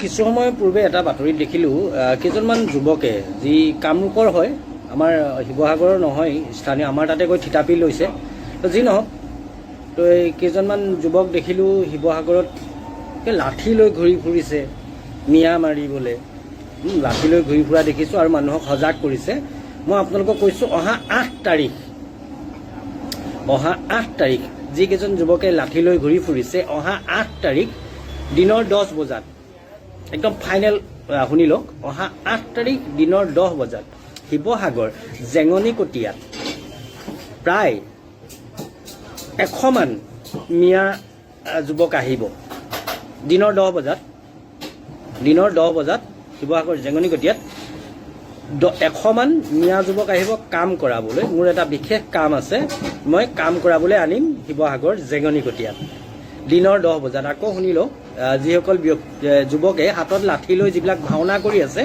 কিছু সময় পূৰ্বে এটা বাতৰিত দেখিলোঁ কেইজনমান যুৱকে যি কামৰূপৰ হয় আমাৰ শিৱসাগৰৰ নহয় স্থানীয় আমাৰ তাতে গৈ থিতাপি লৈছে তো যি নহওক তো এই কেইজনমান যুৱক দেখিলোঁ শিৱসাগৰত লাঠি লৈ ঘূৰি ফুৰিছে মিয়া মাৰিবলৈ লাঠি লৈ ঘূৰি ফুৰা দেখিছোঁ আৰু মানুহক সজাগ কৰিছে। মই আপোনালোকক কৈছোঁ অহা 8 তাৰিখ যিকেইজন যুৱকে লাঠি লৈ ঘূৰি ফুৰিছে অহা 8 তাৰিখ দিনৰ 10 বজাত একদম ফাইনেল শুনি লওক। অহা 8 তাৰিখ দিনৰ 10 বজাত শিৱসাগৰ জেঙনিকটীয়াত প্ৰায় 100 মান মিয়া যুৱক আহিব দিনৰ 10 বজাত শিৱসাগৰ জেঙনিকটীয়াত 100 মান মিয়া যুৱক আহিব কাম কৰাবলৈ। মোৰ এটা বিশেষ কাম আছে, মই কাম কৰাবলৈ আনিম শিৱসাগৰ জেঙনিকটীয়াত দিনৰ 10 বজাত। আকৌ শুনি লওক, যিসকল যুৱকে হাতত লাঠি লৈ যিবিলাক ভাওনা কৰি আছে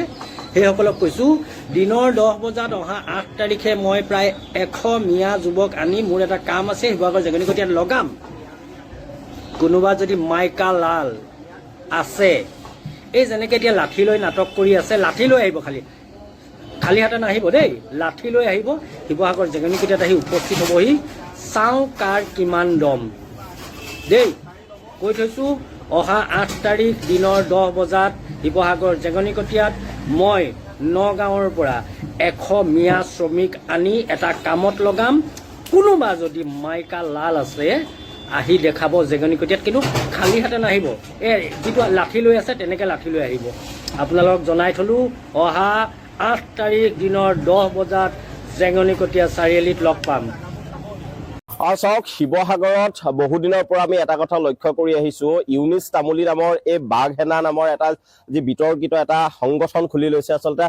সেইসকলক কৈছোঁ দিনৰ 10 বজাত অহা 8 তাৰিখে মই প্ৰায় 100 মিয়া যুৱক আনি মোৰ এটা কাম আছে শিৱসাগৰ জেঙনিকটীয়াত লগাম। কোনোবা যদি মাইকা লাল আছে, এই যেনেকৈ এতিয়া লাঠি লৈ নাটক কৰি আছে, লাঠি লৈ আহিব, খালী হাতে নাহিব দেই, লাঠি লৈ আহিব শিৱসাগৰ জেঙনিকটীয়াত আহি উপস্থিত হ'বহি। চাওঁ কাৰ কিমান দম দেই, কৈ থৈছোঁ। অহা 8 তাৰিখ দিনৰ 10 বজাত শিৱসাগৰ জেঙনিকটীয়াত মই নগাঁৱৰ পৰা 100 মিয়া শ্ৰমিক আনি এটা কামত লগাম। কোনোবা যদি মাইকা লাল আছে আহি দেখাব জেঙনিকটীয়াত, কিন্তু খালী হাতে নাহিব, এই যিটো লাঠি লৈ আছে তেনেকৈ লাঠি লৈ আহিব। আপোনালোকক জনাই থলোঁ অহা 8 তাৰিখ দিনৰ 10 বজাত জেঙনিকটীয়া চাৰিআলিত লগ পাম। আৰু চাওক, শিৱসাগৰত বহুদিনৰ পৰা আমি এটা কথা লক্ষ্য কৰি আহিছোঁ, ইউনিছ তামুলী নামৰ এই বাঘ সেনা নামৰ এটা যি বিতৰ্কিত এটা সংগঠন খুলি লৈছে। আচলতে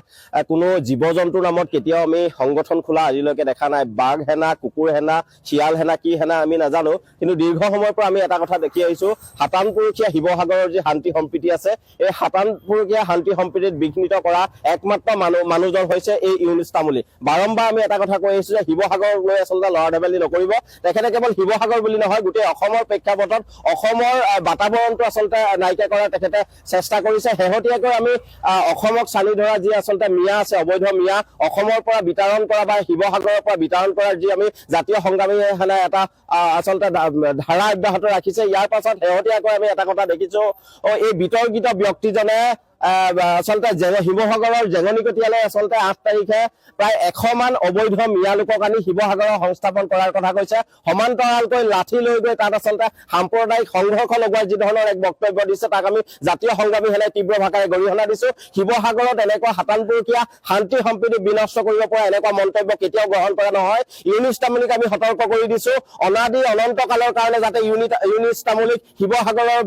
কোনো জীৱ জন্তুৰ নামত কেতিয়াও আমি সংগঠন খোলা আজিলৈকে দেখা নাই। বাঘ সেনা, কুকুৰ সেনা, শিয়াল সেনা, কি সেনা আমি নাজানো, কিন্তু দীৰ্ঘ সময়ৰ পৰা আমি এটা কথা দেখি আহিছোঁ, 57 পুৰুষীয়া শিৱসাগৰৰ যি শান্তি সম্প্ৰীতি আছে, এই 57 পুৰুষীয়া শান্তি সম্প্ৰীতিত বিঘ্নিত কৰা একমাত্ৰ মানুহজন হৈছে এই ইউনিছ তামুলী। বাৰম্বাৰ আমি এটা কথা কৈ আহিছোঁ যে শিৱসাগৰক লৈ আচলতে লৰা ধেমালি নকৰিব। তেখেতে কেৱল শিৱসাগৰ বুলি নহয়, গোটেই অসমৰ প্ৰেক্ষাপটত অসমৰ বাতাবৰণটো আচলতে নাইকিয়া কৰাৰ তেখেতে চেষ্টা কৰিছে। শেহতীয়াকৈ আমি অসমক চালি ধৰা যি আচলতে মিয়া আছে, অবৈধ মিয়া অসমৰ পৰা বিতৰণ কৰা বা শিৱসাগৰৰ পৰা বিতৰণ কৰাৰ যি আমি জাতীয় সংগ্ৰামী সেনাই এটা আচলতে ধাৰা অব্যাহত ৰাখিছে। ইয়াৰ পাছত শেহতীয়াকৈ আমি এটা কথা দেখিছোঁ, এই বিতৰ্কিত ব্যক্তিজনে আচলতে শিৱসাগৰৰ জেঙনিকটীয়ালৈ আচলতে 8 তাৰিখে প্ৰায় 100 মান অবৈধ মিয়া লোকক আনি শিৱসাগৰৰ সংস্থাপন কৰাৰ কথা কৈছে। সমান্তৰালকৈ লাঠি লৈ গৈ তাত আচলতে সাম্প্ৰদায়িক সংঘৰ্ষ লগোৱাৰ যি ধৰণৰ এক বক্তব্য দিছে, তাক আমি জাতীয় সংগ্ৰামী সেনাই তীব্ৰ ভাষাৰে গৰিহণা দিছোঁ। শিৱসাগৰত এনেকুৱা 57 পুৰুষীয়া শান্তি সম্প্ৰীতি বিনষ্ট কৰিব পৰা এনেকুৱা মন্তব্য কেতিয়াও গ্ৰহণ কৰা নহয়। ইউনিছ তামুলীক আমি সতৰ্ক কৰি দিছোঁ, অনাদি অনন্তকালৰ কাৰণে যাতে ইউনিছ তামুলীক শিৱসাগৰৰ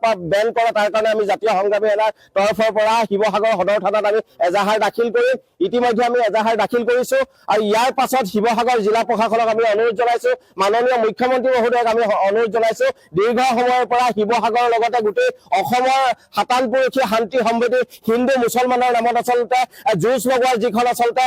পৰা বেন কৰে, তাৰ কাৰণে আমি জাতীয় সংগ্ৰামী সেনাৰ তৰফৰ পৰা শিৱসাগৰ সদৰ থানাত আমি এজাহাৰ দাখিল কৰিম। ইতিমধ্যে আমি এজাহাৰ দাখিল কৰিছোঁ আৰু ইয়াৰ পাছত শিৱসাগৰ জিলা প্ৰশাসনক আমি অনুৰোধ জনাইছোঁ, মাননীয় মুখ্যমন্ত্ৰী মহোদয়ক আমি অনুৰোধ জনাইছোঁ, দীৰ্ঘ সময়ৰ পৰা শিৱসাগৰৰ লগতে গোটেই অসমৰ 57 পুৰুষীয়া শান্তি সম্প্ৰীতি হিন্দু মুছলমানৰ নামত আচলতে যুঁজ লগোৱাৰ যিখন আচলতে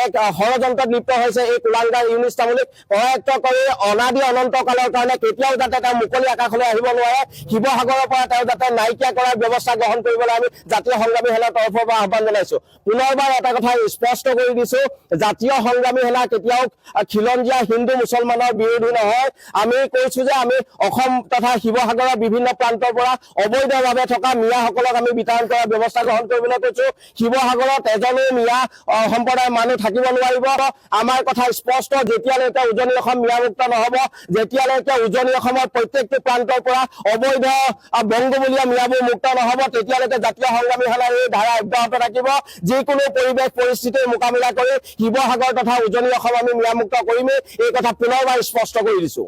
এক ষড়যন্ত্ৰত লিপ্ত হৈছে এই কুলাংগাৰ ইউনিছ তামুলীক পৰায়ত্ত কৰি অনাদি অনন্তকালৰ কাৰণে কেতিয়াও যাতে তেওঁ মুকলি আকাশলৈ আহিব নোৱাৰে, শিৱসাগৰৰ পৰা তেওঁ যাতে নাইকিয়া কৰাৰ ব্যৱস্থা গ্ৰহণ কৰিবলৈ আমি জাতীয় সংগ্ৰামী সেনাৰ তৰফৰ পৰা আহ্বান জনাইছোঁ। পুনৰবাৰ এটা কথা স্পষ্ট কৰি দিছোঁ, জাতীয় সংগ্ৰামী সেনা কেতিয়াও খিলঞ্জীয়া হিন্দু মুছলমানৰ বিৰোধী নহয়। আমি কৈছোঁ যে আমি অসম তথা শিৱসাগৰৰ বিভিন্ন প্ৰান্তৰ পৰা অবৈধভাৱে থকা মিয়াসকলক আমি বিতৰণ কৰাৰ ব্যৱস্থা গ্ৰহণ কৰিবলৈ কৈছোঁ। শিৱসাগৰত এজনেই মিয়া সম্প্ৰদায়ৰ মানুহ থাকিব নোৱাৰিব। আমাৰ কথা স্পষ্ট, যেতিয়ালৈকে উজনি অসম মিয়ামুক্ত নহ'ব, যেতিয়ালৈকে উজনি অসমৰ প্ৰত্যেকটো প্ৰান্তৰ পৰা অবৈধ বংগবলীয়া মিয়াবোৰ মুক্ত নহ'ব, তেতিয়ালৈকে জাতীয় সংগ্ৰামী সেনাৰ এই ধাৰা অব্যাহত থাকিব। যিকোনো পৰিৱেশ পৰিস্থিতিৰ মোকাবিলা কৰি শিৱসাগৰ তথা উজনি অসম আমি মিয়ামুক্ত কৰিমেই, এই কথা পুনৰবাৰ স্পষ্ট কৰি দিছোঁ।